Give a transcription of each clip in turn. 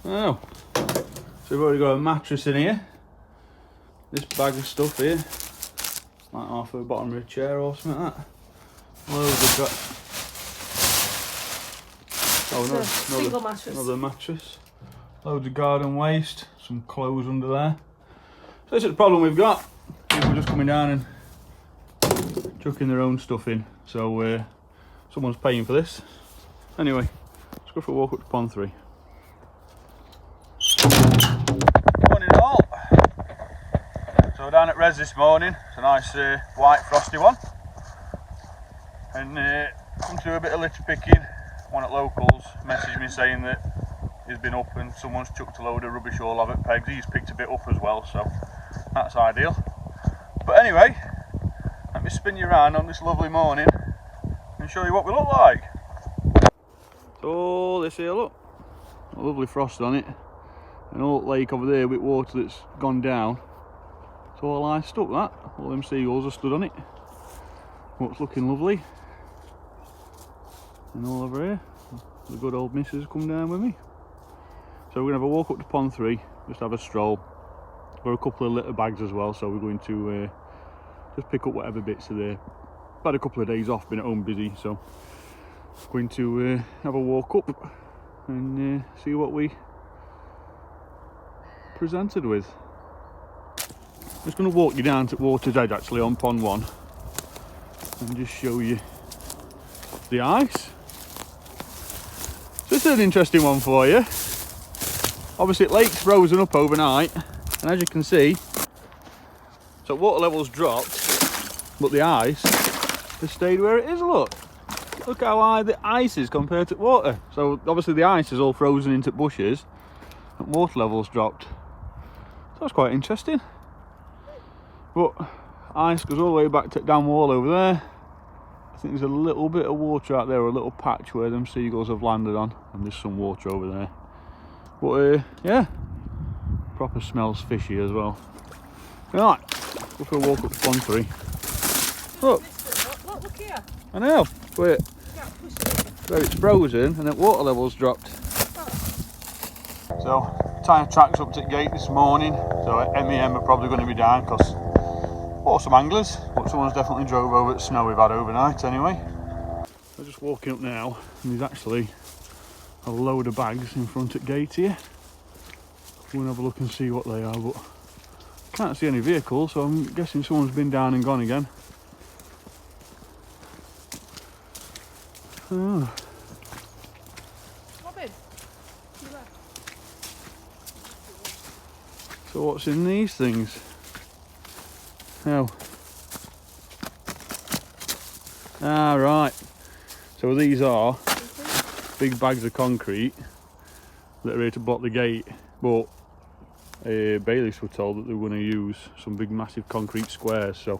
Oh, so we've already got a mattress in here. This bag of stuff here, like half of the bottom of a chair or something like that. Loads of single mattress. Another mattress. Loads of garden waste, some clothes under there. So this is the problem we've got. People just coming down and chucking their own stuff in. So someone's paying for this. Anyway, let's go for a walk up to pond 3. Morning all. So we're down at Res this morning. It's a nice white frosty one. And come to do a bit of litter picking. One at locals messaged me saying that he's been up and someone's chucked a load of rubbish all over at pegs. He's picked a bit up as well, so that's ideal. But anyway, let me spin you around on this lovely morning and show you what we look like. So this here, look, a lovely frost on it. An old lake over there with water that's gone down. It's all iced up, that. All them seagulls are stood on it. What's looking lovely. And all over here, the good old missus come down with me. So we're going to have a walk up to pond 3, just have a stroll. Got a couple of litter bags as well, so we're going to just pick up whatever bits are there. I've had a couple of days off, been at home busy, so going to have a walk up and see what we presented with. I'm just going to walk you down to water's edge actually on pond 1 and just show you the ice. So this is an interesting one for you. Obviously, lake's frozen up overnight, and as you can see, so water levels dropped, but the ice has stayed where it is. Look how high the ice is compared to water. So obviously the ice is all frozen into bushes, and water levels dropped. So that's quite interesting. But ice goes all the way back to the dam wall over there. I think there's a little bit of water out there, or a little patch where them seagulls have landed on, and there's some water over there. But yeah, proper smells fishy as well. Right, go for a walk up to pond 3. Look here. I know, where it's frozen and the water levels dropped. So, tyre tracks up to the gate this morning, so MEM are probably going to be down because awesome anglers, but someone's definitely drove over the snow we've had overnight anyway. We're just walking up now, and there's actually a load of bags in front at gate here. We'll have a look and see what they are, but can't see any vehicles, so I'm guessing someone's been down and gone again. Oh. So what's in these things? Oh. Ah, right. So these are big bags of concrete that are here to block the gate, but bailiffs were told that they were going to use some big massive concrete squares, so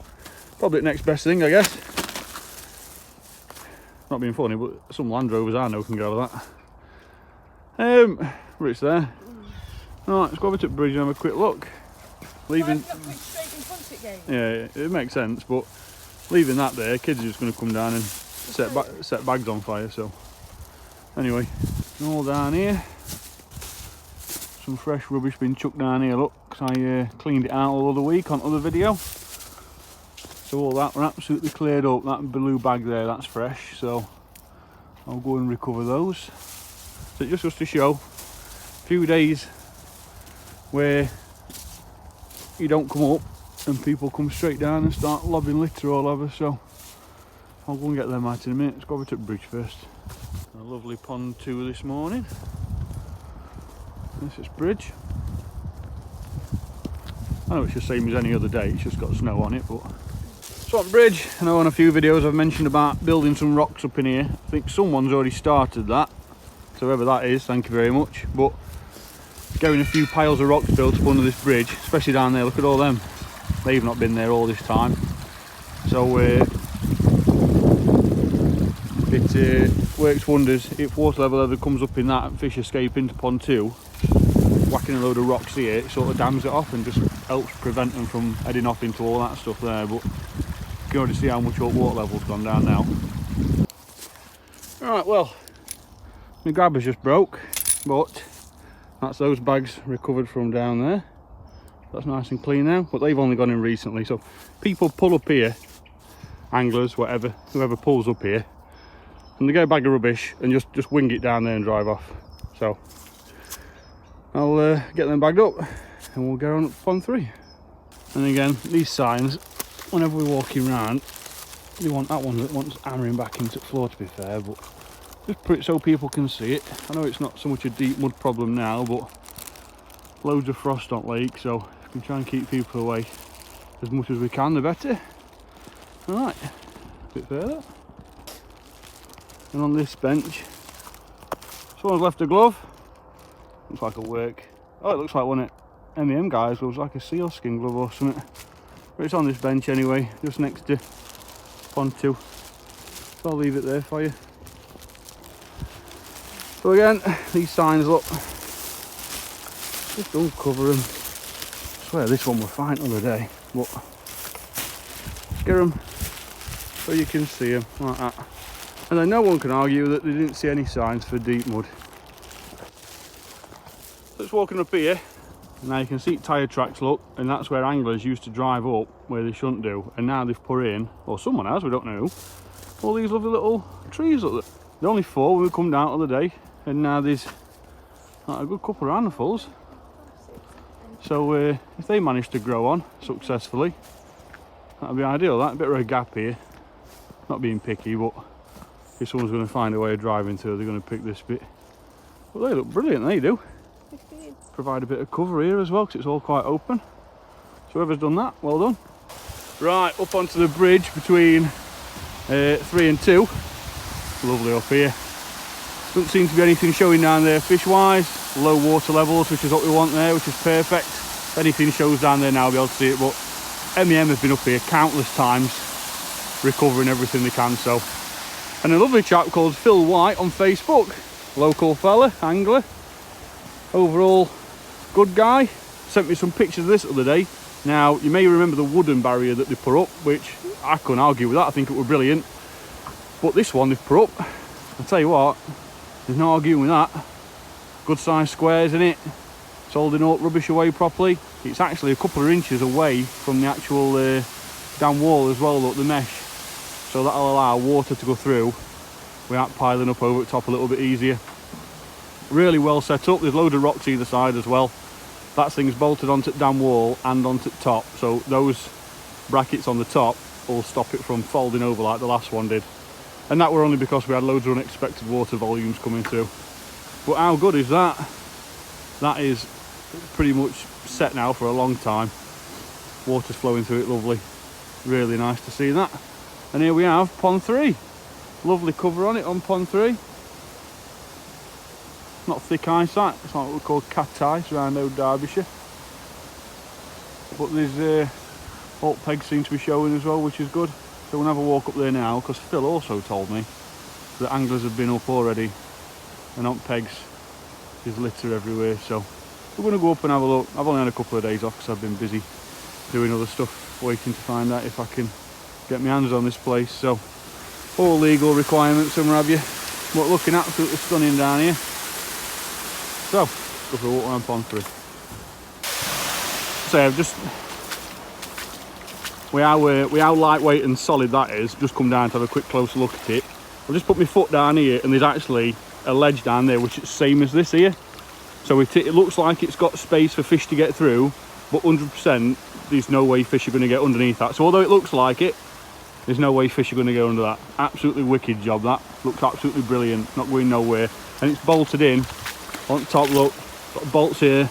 probably the next best thing, I guess. Not being funny, but some Land Rovers I know can go with that. But it's there. Right, let's go over to the bridge and have a quick look. Leaving. Yeah, it makes sense, but leaving that there, kids are just going to come down and set bags on fire. So anyway, all down here. Some fresh rubbish been chucked down here. Look, 'cause I cleaned it out all the week on other video. So all that were absolutely cleared up. That blue bag there, that's fresh. So I'll go and recover those. So it just goes to show a few days where you don't come up and people come straight down and start lobbing litter all over. So I'll go and get them out in a minute. Let's go over to the bridge first. A lovely pond 2 this morning. This is bridge. I know it's the same as any other day, it's just got snow on it, but so on bridge. I know on a few videos I've mentioned about building some rocks up in here. I think someone's already started that, so whoever that is, thank you very much. But getting a few piles of rocks built up under this bridge, especially down there, look at all them. They've not been there all this time. So it works wonders. If water level ever comes up in that and fish escape into pond 2, whacking a load of rocks here, it sort of dams it off and just helps prevent them from heading off into all that stuff there. But you can already see how much water level's gone down now. Alright, well, my grabber's just broke, but That's those bags recovered from down there. That's nice and clean now, but they've only gone in recently. So people pull up here, anglers, whatever, whoever pulls up here, and they get a bag of rubbish and just wing it down there and drive off. So I'll get them bagged up and we'll go on up pond 3. And again, these signs, whenever we're walking around, they want that one that wants hammering back into the floor, to be fair, but just put it so people can see it. I know it's not so much a deep mud problem now, but loads of frost on lake, so we can try and keep people away as much as we can, the better. Alright, a bit further. And on this bench, someone's left a glove. Looks like it'll work. Oh, it looks like one of MEM guys, was like a seal skin glove or something. But it's on this bench anyway, just next to pond 2. So I'll leave it there for you. So again, these signs, look, just uncover them. I swear this one were fine the other day, but get them so you can see them like that. And then no one can argue that they didn't see any signs for deep mud. Let's walking up here. Now you can see tyre tracks, look, and that's where anglers used to drive up where they shouldn't do. And now they've put in, or someone has, we don't know, all these lovely little trees up there. There are only 4 when we come down the other day, and now there's like a good couple of handfuls. So if they manage to grow on successfully, that'd be ideal. That bit of a gap here, not being picky, but if someone's going to find a way of driving through, they're going to pick this bit. But they look brilliant, they do. Provide a bit of cover here as well, because it's all quite open. So whoever's done that, well done. Right, up onto the bridge between 3 and 2. Lovely up here. Doesn't seem to be anything showing down there fish wise. Low water levels, which is what we want there, which is perfect. If anything shows down there now, we'll be able to see it, but MEM have been up here countless times recovering everything they can. So, and a lovely chap called Phil White on Facebook, local fella, angler, overall good guy, sent me some pictures of this the other day. Now you may remember the wooden barrier that they put up, which I couldn't argue with that. I think it was brilliant, but this one they've put up, I'll tell you what, there's no arguing with that. Good sized squares in it, it's holding all rubbish away properly. It's actually a couple of inches away from the actual dam wall as well, look, the mesh, so that'll allow water to go through without piling up over the top a little bit easier. Really well set up. There's loads of rocks either side as well. That thing's bolted onto the dam wall and onto the top, so those brackets on the top will stop it from folding over like the last one did. And that were only because we had loads of unexpected water volumes coming through. But how good is that? That is pretty much set now for a long time. Water's flowing through it, lovely. Really nice to see that. And here we have pond 3. Lovely cover on it on pond 3. Not thick ice, that. It's like what we call cat ice around old Derbyshire. But there's alt pegs seem to be showing as well, which is good. So we'll have a walk up there now, because Phil also told me that anglers have been up already, and on pegs there's litter everywhere. So we're going to go up and have a look. I've only had a couple of days off because I've been busy doing other stuff, waiting to find out if I can get my hands on this place. So all legal requirements and what have you. But looking absolutely stunning down here. So, go for a walk around pond 3. So I've just, with how lightweight and solid that is, just come down to have a quick closer look at it. I've just put my foot down here, and there's actually a ledge down there which is the same as this here. So it looks like it's got space for fish to get through, but 100% there's no way fish are going to get underneath that. So although it looks like it, there's no way fish are going to go under that. Absolutely wicked job that. Looks absolutely brilliant, not going nowhere. And it's bolted in on top, look, got bolts here,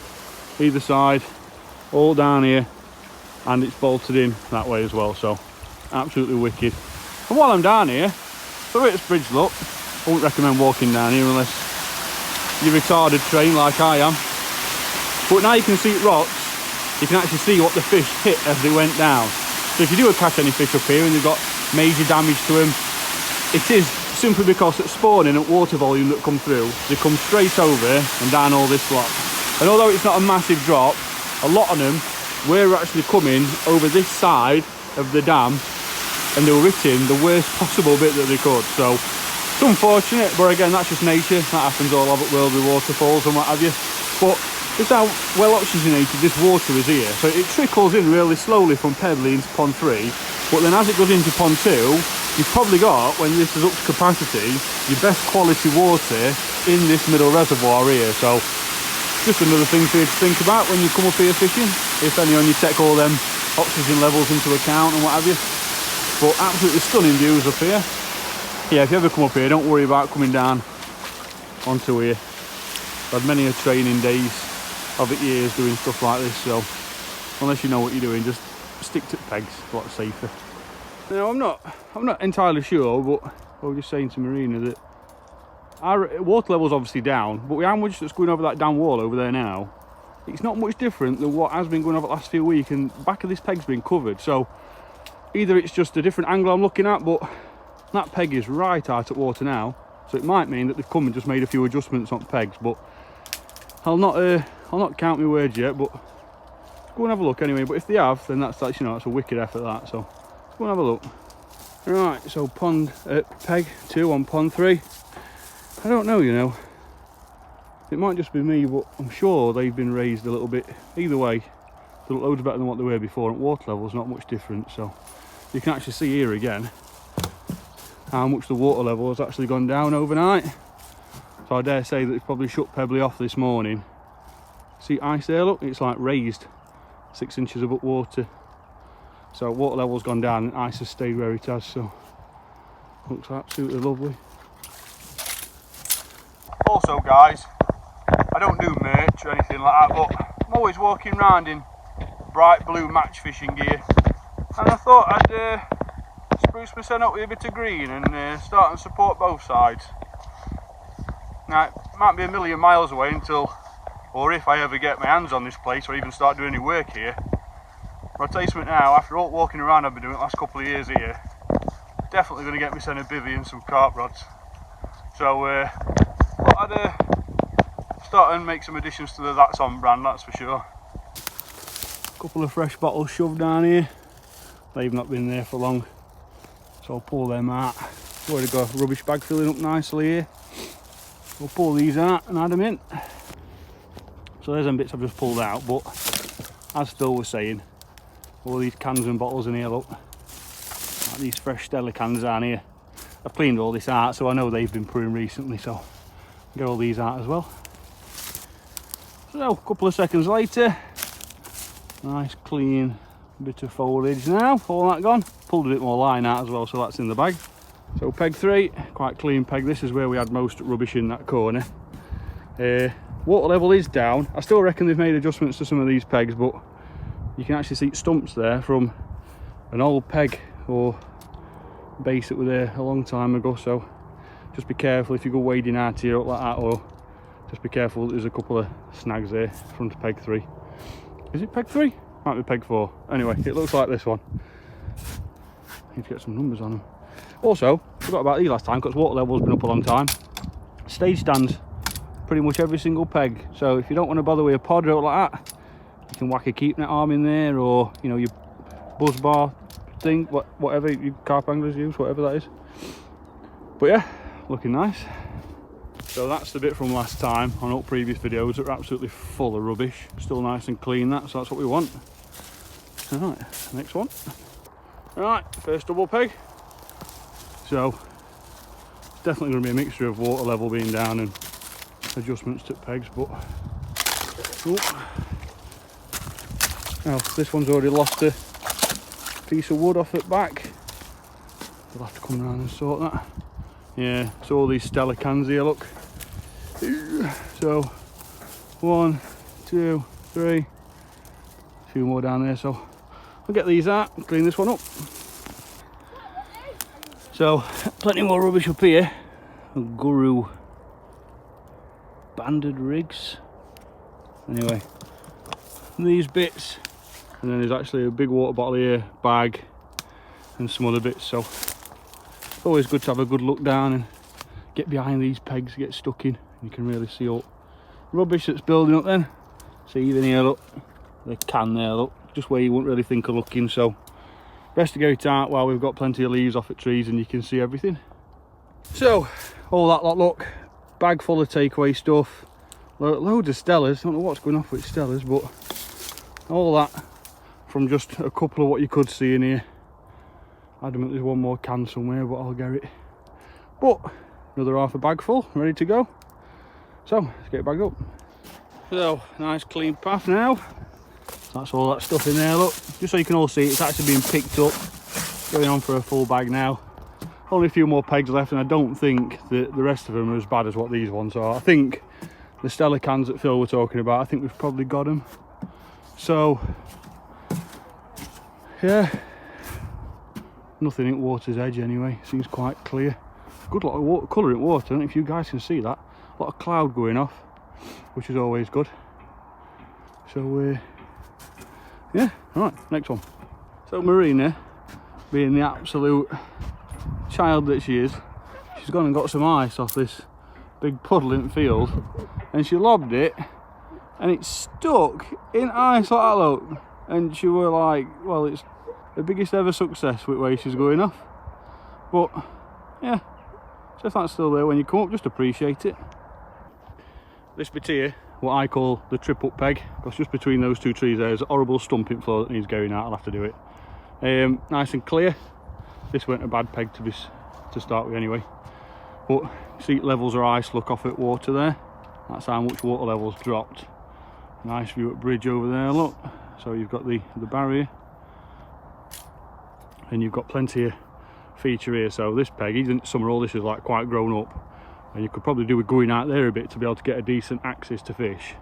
either side, all down here, and it's bolted in that way as well, so absolutely wicked. And while I'm down here, so it's bridge, look, I wouldn't recommend walking down here unless you're retarded trained like I am. But now you can see rocks, you can actually see what the fish hit as they went down. So if you do catch any fish up here and they've got major damage to them, it is simply because at spawning at water volume that come through, they come straight over and down all this block. And although it's not a massive drop, a lot of them were actually coming over this side of the dam, and they were hitting the worst possible bit that they could. So it's unfortunate, but again, that's just nature. That happens all over the world with waterfalls and what have you. But just how well oxygenated this water is here. So it trickles in really slowly from Pebbly into pond 3, but then as it goes into pond 2, you've probably got, when this is up to capacity, your best quality water in this middle reservoir here. So just another thing for you to think about when you come up here fishing, if any on you take all them oxygen levels into account and what have you. But absolutely stunning views up here. Yeah, if you ever come up here, don't worry about coming down onto here. I've had many a training days of it years doing stuff like this, so unless you know what you're doing, just stick to pegs, a lot safer. Now I'm not entirely sure, but I was just saying to Marina that our water level's obviously down, but with how much that's going over that down wall over there now, it's not much different than what has been going over the last few weeks, and the back of this peg's been covered. So either it's just a different angle I'm looking at, but that peg is right out at water now, so it might mean that they've come and just made a few adjustments on pegs. But I'll not count my words yet, but go and have a look anyway. But if they have, then that's you know, that's a wicked effort, that. So go and have a look. Right, so peg 2 on pond 3. I don't know, you know. It might just be me, but I'm sure they've been raised a little bit. Either way, they look loads better than what they were before, and water level's not much different. So you can actually see here again how much the water level has actually gone down overnight. So I dare say that it's probably shut Pebbly off this morning. See ice there, look, it's like raised 6 inches above water. So water level's gone down and ice has stayed where it has, so looks absolutely lovely. Also guys, I don't do merch or anything like that, but I'm always walking around in bright blue match fishing gear, and I thought I'd spruce my scent up with a bit of green and start and support both sides. Now it might be a million miles away until, or if I ever get my hands on this place or even start doing any work here, but I'll tell you something now, after all walking around I've been doing the last couple of years here, definitely going to get me sent a bivvy and some carp rods. So I'd start and make some additions to the That's On brand, that's for sure. A couple of fresh bottles shoved down here. They've not been there for long, so I'll pull them out. Already got a rubbish bag filling up nicely here. We'll pull these out and add them in. So there's them bits I've just pulled out, but as Phil was saying, all these cans and bottles in here, look, like these fresh Stella cans down here. I've cleaned all this out, so I know they've been pruned recently, so I'll get all these out as well. So a couple of seconds later, nice clean bit of foliage now, all that gone. Pulled a bit more line out as well, so that's in the bag. So peg 3, quite clean peg. This is where we had most rubbish in that corner. Water level is down. I still reckon they've made adjustments to some of these pegs, but you can actually see stumps there from an old peg or base that were there a long time ago. So just be careful if you go wading out here like that, or just be careful, there's a couple of snags there from peg 3. Is it peg 3? Might be peg 4. Anyway, it looks like this one. Need to get some numbers on them. Also, forgot about these last time because water level's been up a long time. Stage stands, pretty much every single peg. So if you don't want to bother with a pod or like that, you can whack a keep net arm in there, or you know, your buzz bar thing, whatever you carp anglers use, whatever that is. But yeah, looking nice. So that's the bit from last time on all previous videos that are absolutely full of rubbish. Still nice and clean, so that's what we want. Alright, next one. Alright, first double peg. So it's definitely going to be a mixture of water level being down and adjustments to pegs, but now this one's already lost a piece of wood off it back. We'll have to come around and sort that. Yeah, so all these Stella cans here, look. So 1, 2, 3, a few more down there, so I'll get these out and clean this one up. So plenty more rubbish up here. Guru banded rigs. Anyway, these bits, and then there's actually a big water bottle here, bag, and some other bits. So it's always good to have a good look down and get behind these pegs, get stuck in. You can really see all rubbish that's building up then. See even here, look, the can there, look, just where you wouldn't really think of looking. So best to get it out while we've got plenty of leaves off at trees and you can see everything. So all that lot, look, bag full of takeaway stuff, Loads of stellas. I don't know what's going off with stellas, but all that from just a couple of what you could see in here. Adamant there's one more can somewhere, but I'll get it. But another half a bag full, ready to go. So let's get it bagged up. So nice clean path now. That's all that stuff in there, look. Just so you can all see, it's actually being picked up. Going on for a full bag now. Only a few more pegs left, and I don't think that the rest of them are as bad as what these ones are. I think the Stella cans that Phil were talking about, I think we've probably got them. So yeah, nothing at water's edge anyway. Seems quite clear. Good lot of water, colour in water. I don't know if you guys can see that. A lot of cloud going off, which is always good. So yeah, right, next one. So Marina, being the absolute child that she is, she's gone and got some ice off this big puddle in the field, and she lobbed it, and it stuck in ice like that, look. And she were like, well, it's the biggest ever success with where she's going off. But yeah, so if that's still there when you come up, just appreciate it. This bit here, what I call the trip up peg, because just between those two trees there's a horrible stumping floor that needs going out. I'll have to do it. Nice and clear. This weren't a bad peg to start with anyway. But see, levels of ice look off at water there. That's how much water levels dropped. Nice view at bridge over there, look. So you've got the barrier, and you've got plenty of feature here. So this peg, even summer, all this is like quite grown up, and you could probably do with going out there a bit to be able to get a decent access to fish.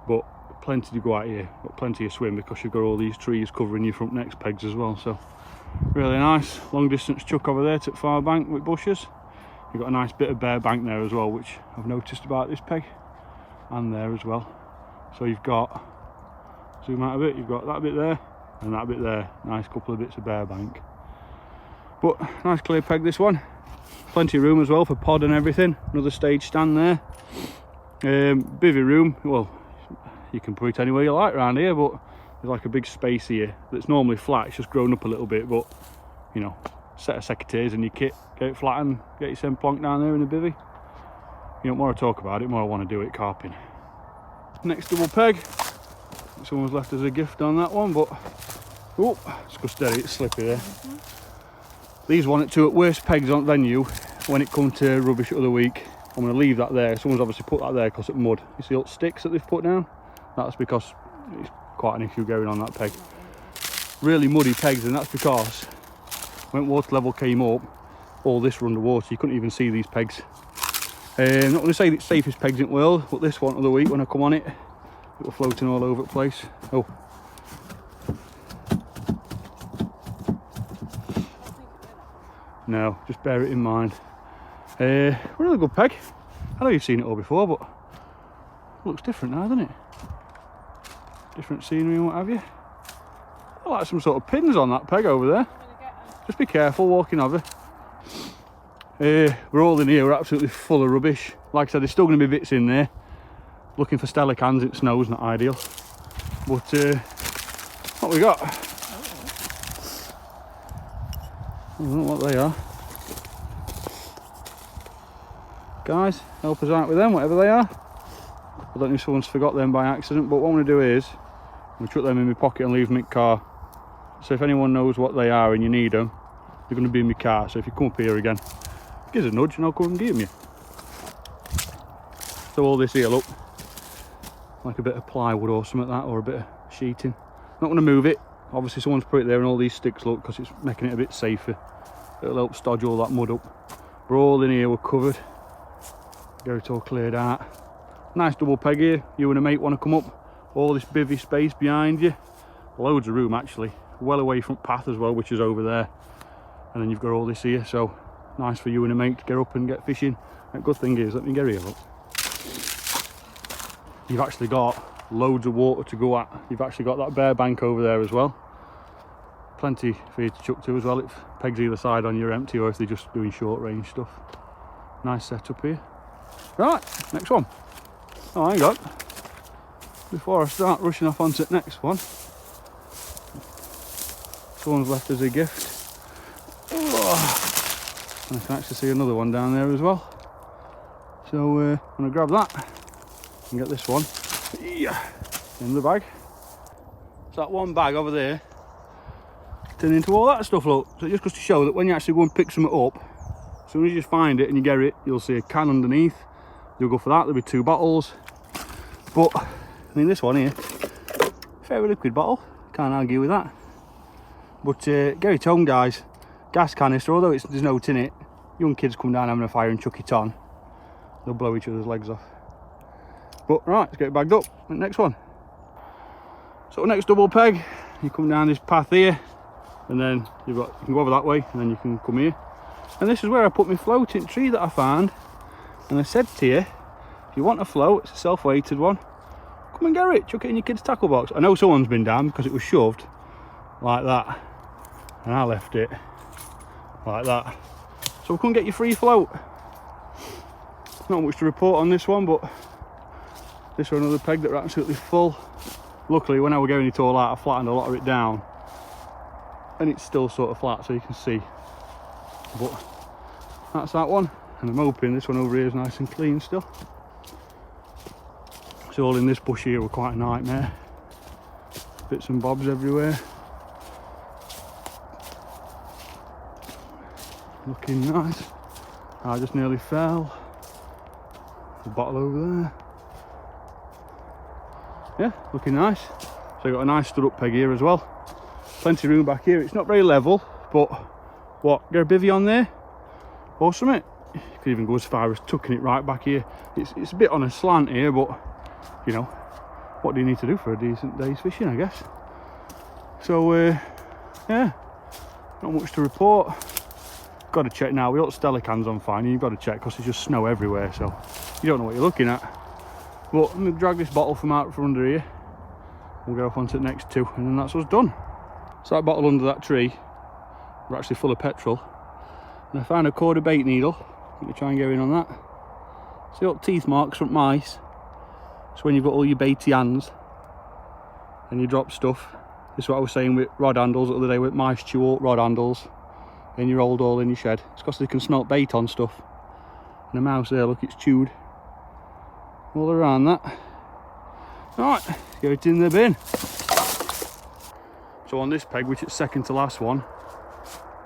But plenty to go out here, got plenty of swim because you've got all these trees covering your front next pegs as well. So really nice. Long distance chuck over there to the far bank with bushes. You've got a nice bit of bare bank there as well, which I've noticed about this peg, and there as well. So you've got, zoom out a bit, you've got that bit there and that bit there. Nice couple of bits of bare bank. But nice clear peg, this one. Plenty of room as well for pod and everything. Another stage stand there. Bivvy room, well, you can put it anywhere you like around here, but there's like a big space here that's normally flat. It's just grown up a little bit, but you know, set of secateurs in your kit, get it flat and get your send plonk down there in the bivvy. You know, more I talk about it, more I want to do it carping. Next double peg. Someone's left us a gift on that one, but oh, it's go steady, it's slippy there. These one at two at worst pegs on venue when it comes to rubbish the other week. I'm going to leave that there. Someone's obviously put that there because it's mud. You see all the sticks that they've put down? That's because it's quite an issue going on that peg. Really muddy pegs, and that's because when water level came up, all this were underwater. You couldn't even see these pegs. I'm not going to say it's safest pegs in the world, but this one of the week when I come on it, it was floating all over the place. Oh. No, just bear it in mind. Really good peg. I know you've seen it all before, but it looks different now, doesn't it? Different scenery and what have you. I like some sort of pins on that peg over there. Just be careful walking over. We're all in here, we're absolutely full of rubbish. Like I said, there's still going to be bits in there. Looking for Stella cans, it snows, not ideal. But what we got? I don't know what they are. Guys, help us out with them, whatever they are. I don't know if someone's forgot them by accident, but what I'm going to do is I'm going to chuck them in my pocket and leave them in the car. So if anyone knows what they are and you need them, they're going to be in my car. So if you come up here again, give us a nudge and I'll come and give them you. So all this here, look, like a bit of plywood or something like that, or a bit of sheeting. Not going to move it. Obviously someone's put it there and all these sticks, look, because it's making it a bit safer. It'll help stodge all that mud up. We're all in here, we're covered. Get it all cleared out. Nice double peg here. You and a mate want to come up. All this bivvy space behind you. Loads of room actually. Well away from path as well, which is over there. And then you've got all this here, so nice for you and a mate to get up and get fishing. And good thing is, let me get here, look. You've actually got loads of water to go at. You've actually got that bare bank over there as well. Plenty for you to chuck to as well if pegs either side on you're empty or if they're just doing short range stuff. Nice setup here. Right, next one. Oh, hang on. Before I start rushing off onto the next one, someone's left us a gift. Oh, and I can actually see another one down there as well. So I'm going to grab that. And get this one in the bag. So that one bag over there turned into all that stuff, look. So it just goes to show that when you actually go and pick something up, as soon as you just find it and you get it, you'll see a can underneath. You'll go for that, there'll be 2 bottles. But I mean, this one here, fairly liquid bottle, can't argue with that. But get it home, guys. Gas canister, although there's no tin in it, young kids come down having a fire and chuck it on, they'll blow each other's legs off. But right, let's get it bagged up. Next one. So next double peg, you come down this path here, and then you can go over that way, and then you can come here. And this is where I put my floating tree that I found. And I said to you, if you want a float, it's a self-weighted one, come and get it, chuck it in your kid's tackle box. I know someone's been down because it was shoved like that, and I left it like that. So we couldn't get your free float. Not much to report on this one, but this was another peg that were absolutely full. Luckily, when I was getting it all out, I flattened a lot of it down, and it's still sort of flat, so you can see. But that's that one, and I'm hoping this one over here is nice and clean still. So all in this bush here were quite a nightmare. Bits and bobs everywhere. Looking nice. I just nearly fell. The bottle over there. Yeah, looking nice. So I got a nice stood up peg here as well. Plenty of room back here. It's not very level, but what, get a bivvy on there or something. You could even go as far as tucking it right back here. It's a bit on a slant here, but you know, what do you need to do for a decent day's fishing, I guess. So yeah, not much to report. Got to check now. We got Stellacan's on fine. You've got to check because there's just snow everywhere, so you don't know what you're looking at. But I'm going to drag this bottle from out from under here. We'll go off onto the next 2, and then that's us done. So that bottle under that tree, we're actually full of petrol. And I found a cord of bait needle. I'm going to try and go in on that. See what teeth marks from mice. So when you've got all your baity hands and you drop stuff, this is what I was saying with rod handles the other day, with mice chew up rod handles in your old hole in your shed. It's because they can smelt bait on stuff. And the mouse there, look, it's chewed all around that. Alright, get it in the bin. So on this peg, which is second to last one,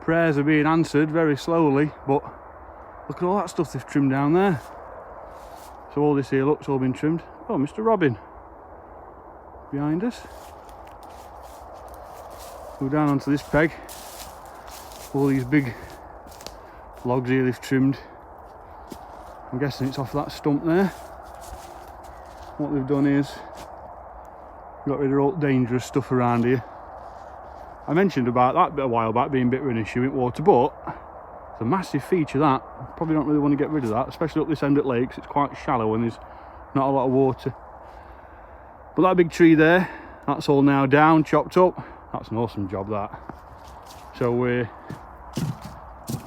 prayers are being answered very slowly, but look at all that stuff they've trimmed down there. So all this here, look's all been trimmed. Oh, Mr. Robin behind us. Go down onto this peg. All these big logs here they've trimmed. I'm guessing it's off that stump there. What they've done is got rid of all dangerous stuff around here. I mentioned about that bit a while back being a bit of an issue in water, but it's a massive feature that. Probably don't really want to get rid of that, especially up this end at lakes. It's quite shallow and there's not a lot of water. But that big tree there, that's all now down, chopped up. That's an awesome job, that. So we're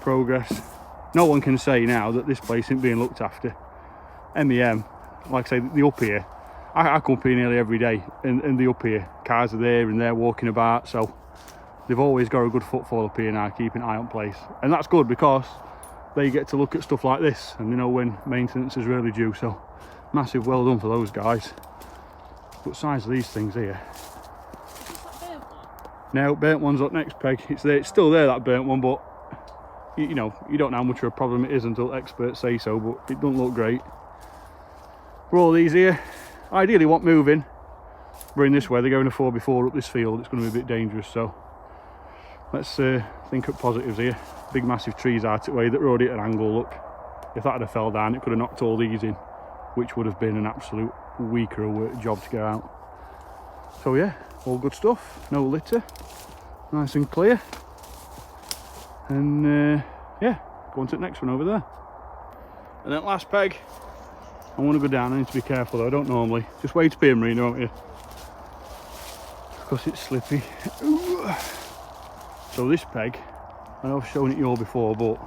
progress. No one can say now that this place isn't being looked after. MEM, like I say, the up here, I come up here nearly every day, and the up here, cars are there and they're walking about, so they've always got a good footfall up here now, keeping an eye on place. And that's good because they get to look at stuff like this and they know when maintenance is really due, so massive well done for those guys. But size of these things here. No, burnt one's up next peg. It's there, it's still there, that burnt one, but you know, you don't know how much of a problem it is until experts say so, but it doesn't look great. For all these here, ideally want moving. We're in this way, they're going a 4x4 up this field, it's going to be a bit dangerous, so let's think of positives here. Big massive trees out the way that were already at an angle, look. If that had fell down, it could have knocked all these in, which would have been an absolute week or a work job to get out. So yeah, all good stuff, no litter, nice and clear. And yeah, go on to the next one over there. And then last peg, I want to go down. I need to be careful though, I don't normally. Just wait to be a marina, won't you? Because it's slippy. So this peg, I know I've shown it you all before, but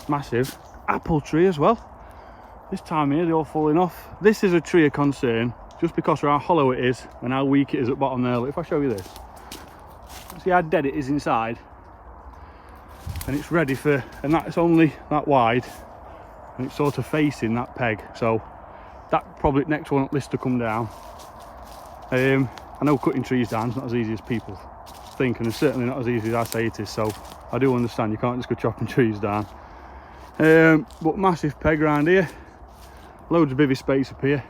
massive apple tree as well. This time here, they're all falling off. This is a tree of concern, just because of how hollow it is and how weak it is at the bottom there. Look, if I show you this, see how dead it is inside, and it's ready for, and that's only that wide, and it's sort of facing that peg, so that probably next one on the list to come down. I know cutting trees down is not as easy as people think, and it's certainly not as easy as I say it is, so I do understand you can't just go chopping trees down. But massive peg around here, loads of bivvy space up here.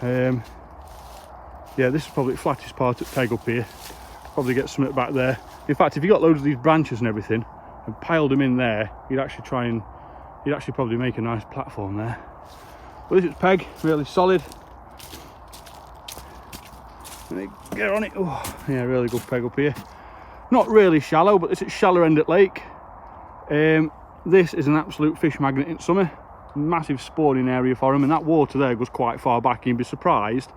Yeah, this is probably the flattest part of the peg up here. Probably get something back there. In fact, if you got loads of these branches and everything and piled them in there, you'd actually probably make a nice platform there. But this is peg, really solid. Let me get on it. Oh, yeah, really good peg up here. Not really shallow, but this is shallow end at lake. This is an absolute fish magnet in summer. Massive spawning area for them, and that water there goes quite far back. You'd be surprised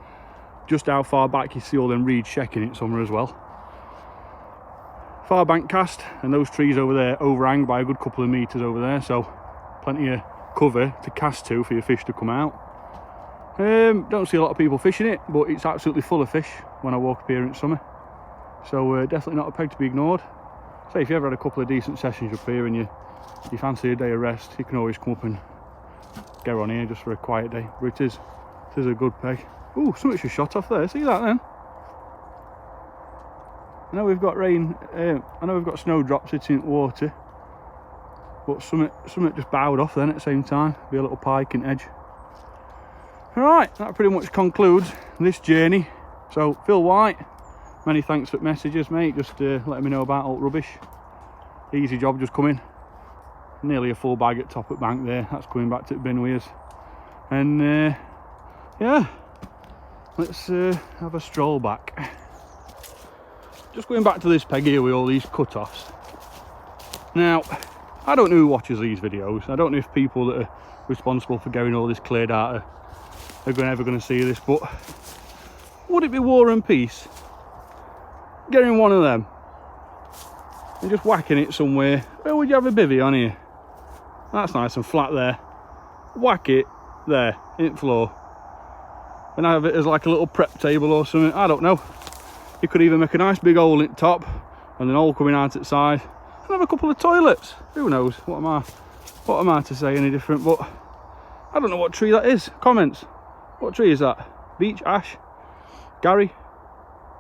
just how far back you see all them reeds checking in summer as well. Far bank cast, and those trees over there overhang by a good couple of metres over there, so plenty of cover to cast to for your fish to come out. Don't see a lot of people fishing it, but it's absolutely full of fish when I walk up here in summer, so definitely not a peg to be ignored. So if you ever had a couple of decent sessions up here and you fancy a day of rest, you can always come up and get on here just for a quiet day. But it is a good peg. Ooh, something's just shot off there, see that then? I know we've got rain, I know we've got snowdrops sitting in the water, but something just bowed off then at the same time. Be a little pike and edge. Alright, that pretty much concludes this journey. So Phil White, many thanks for messages, mate, just letting me know about all rubbish. Easy job just coming. Nearly a full bag at top at bank there, that's coming back to the bin with us. And yeah, let's have a stroll back. Just going back to this peg here with all these cut-offs. Now, I don't know who watches these videos. I don't know if people that are responsible for getting all this cleared out are ever going to see this, but would it be War and Peace getting one of them and just whacking it somewhere? Where would you have a bivvy on here? That's nice and flat there. Whack it there, in the floor, and have it as like a little prep table or something. I don't know. You could even make a nice big hole in the top and an hole coming out at the side and have a couple of toilets. Who knows? What am I to say any different? But I don't know what tree that is. Comments. What tree is that? Beech, ash, Gary?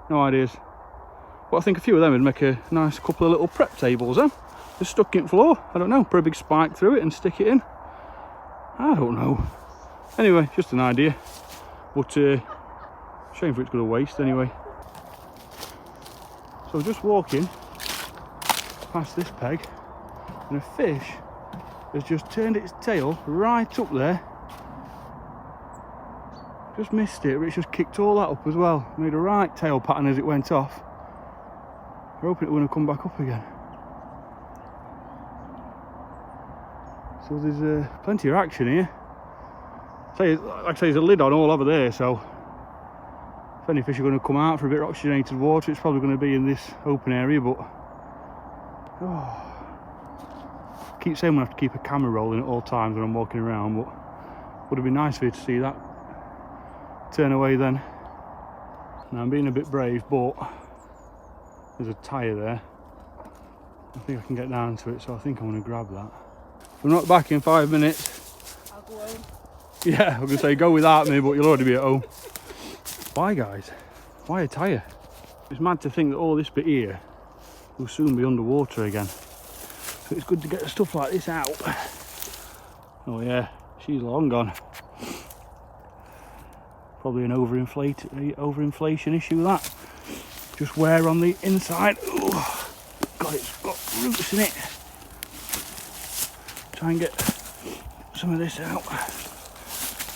No ideas. But I think a few of them would make a nice couple of little prep tables, eh? Just stuck in the floor. I don't know. Put a big spike through it and stick it in. I don't know. Anyway, just an idea. But shame for it's going to waste anyway. So just walking past this peg, and a fish has just turned its tail right up there. Just missed it, but it's just kicked all that up as well. Made a right tail pattern as it went off. We're hoping it won't come back up again. So there's plenty of action here. Like I say, there's a lid on all over there, so if any fish are going to come out for a bit of oxygenated water, it's probably going to be in this open area. But I keep saying I'm going to have to keep a camera rolling at all times when I'm walking around, but would have been nice for you to see that. Turn away then. Now I'm being a bit brave, but there's a tyre there. I think I can get down to it, so I think I'm going to grab that. If I'm not back in 5 minutes, I'll go home. Yeah, I was going to say go without me, but you'll already be at home. Why, guys? Why a tyre? It's mad to think that all this bit here will soon be underwater again. So it's good to get stuff like this out. Oh yeah, she's long gone. Probably an overinflation issue, that. Just wear on the inside. Ooh, God, it's got roots in it. Try and get some of this out.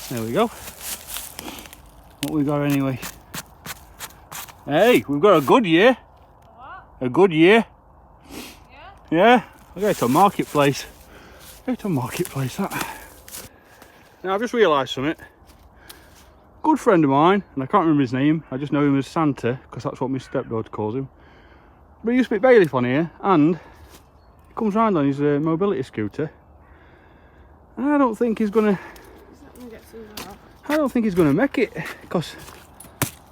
There we go. What we got anyway? Hey, we've got a good year. What? A good year. Yeah? Yeah, I'll go to a marketplace. Go to a marketplace, that. Now I've just realised something. Good friend of mine, and I can't remember his name, I just know him as Santa, because that's what my stepdad calls him. But he used to be bailiff on here, and he comes round on his mobility scooter. And I don't think he's gonna... I don't think he's gonna make it, because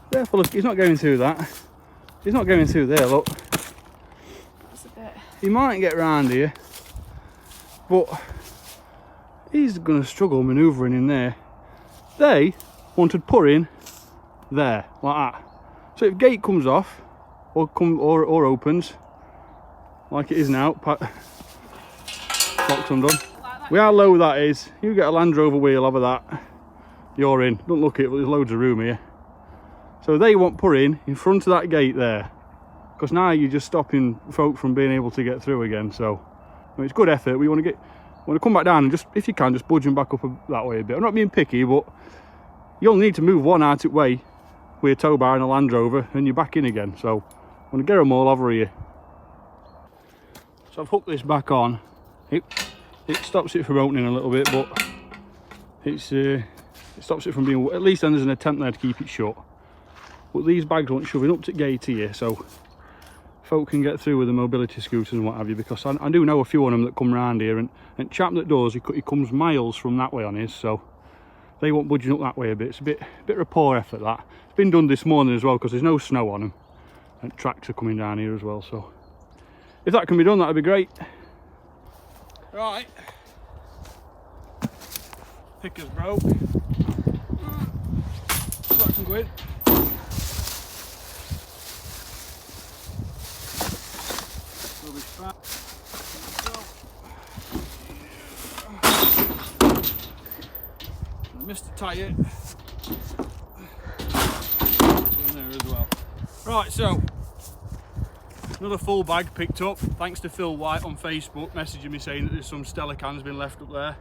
they're full of... He's not going through that. He's not going through there, look. That's a bit... He might get round here, but he's gonna struggle manoeuvring in there. They wanted putting there, like that. So if gate comes off, or opens, like it is now, locked undone. We how low that is. You get a Land Rover wheel over that, you're in. Don't look at it, but there's loads of room here. So they want putting in front of that gate there, because now you're just stopping folk from being able to get through again. So I mean, it's good effort. We want to come back down and just, if you can, just budge them back up that way a bit. I'm not being picky, but you'll need to move one out of the way with a tow bar and a Land Rover, and you're back in again. So I'm going to get them all over here. So I've hooked this back on. It stops it from opening a little bit, but it stops it from being, at least then there's an attempt there to keep it shut. But these bags won't shove it up to gate here, so folk can get through with the mobility scooters and what have you, because I do know a few of them that come round here, and chap that does, he comes miles from that way on his, so they won't budging up that way a bit. It's a bit of a poor effort, that. It's been done this morning as well, because there's no snow on them, and tracks are coming down here as well, so if that can be done, that'd be great. Right, picker's broke, so that can go in. Will be strapped. I missed the tyre in there as well. Right, so another full bag picked up, thanks to Phil White on Facebook messaging me saying that there's some Stella cans been left up there.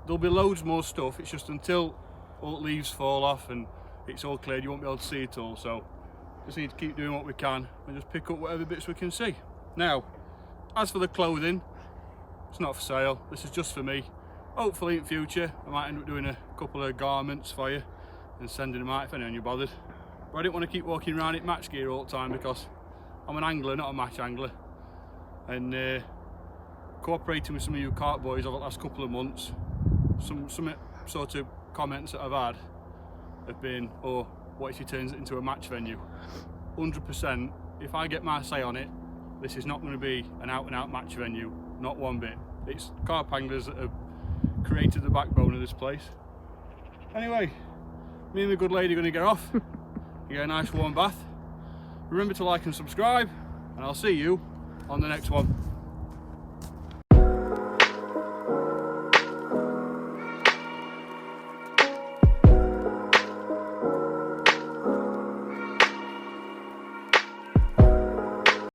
There'll be loads more stuff, it's just until all the leaves fall off and it's all cleared, you won't be able to see it all. So just need to keep doing what we can and just pick up whatever bits we can see. Now, as for the clothing, it's not for sale, this is just for me. Hopefully in future I might end up doing a couple of garments for you and sending them out if anyone you're bothered. But I didn't want to keep walking around in match gear all the time, because I'm an angler, not a match angler, and cooperating with some of you cart boys over the last couple of months, some sort of comments that I've had have been, oh, what if he turns it into a match venue? 100%, if I get my say on it, this is not going to be an out and out match venue, not one bit. It's carp anglers that have created the backbone of this place. Anyway, me and the good lady are going to get off, get a nice warm bath. Remember to like and subscribe, and I'll see you on the next one.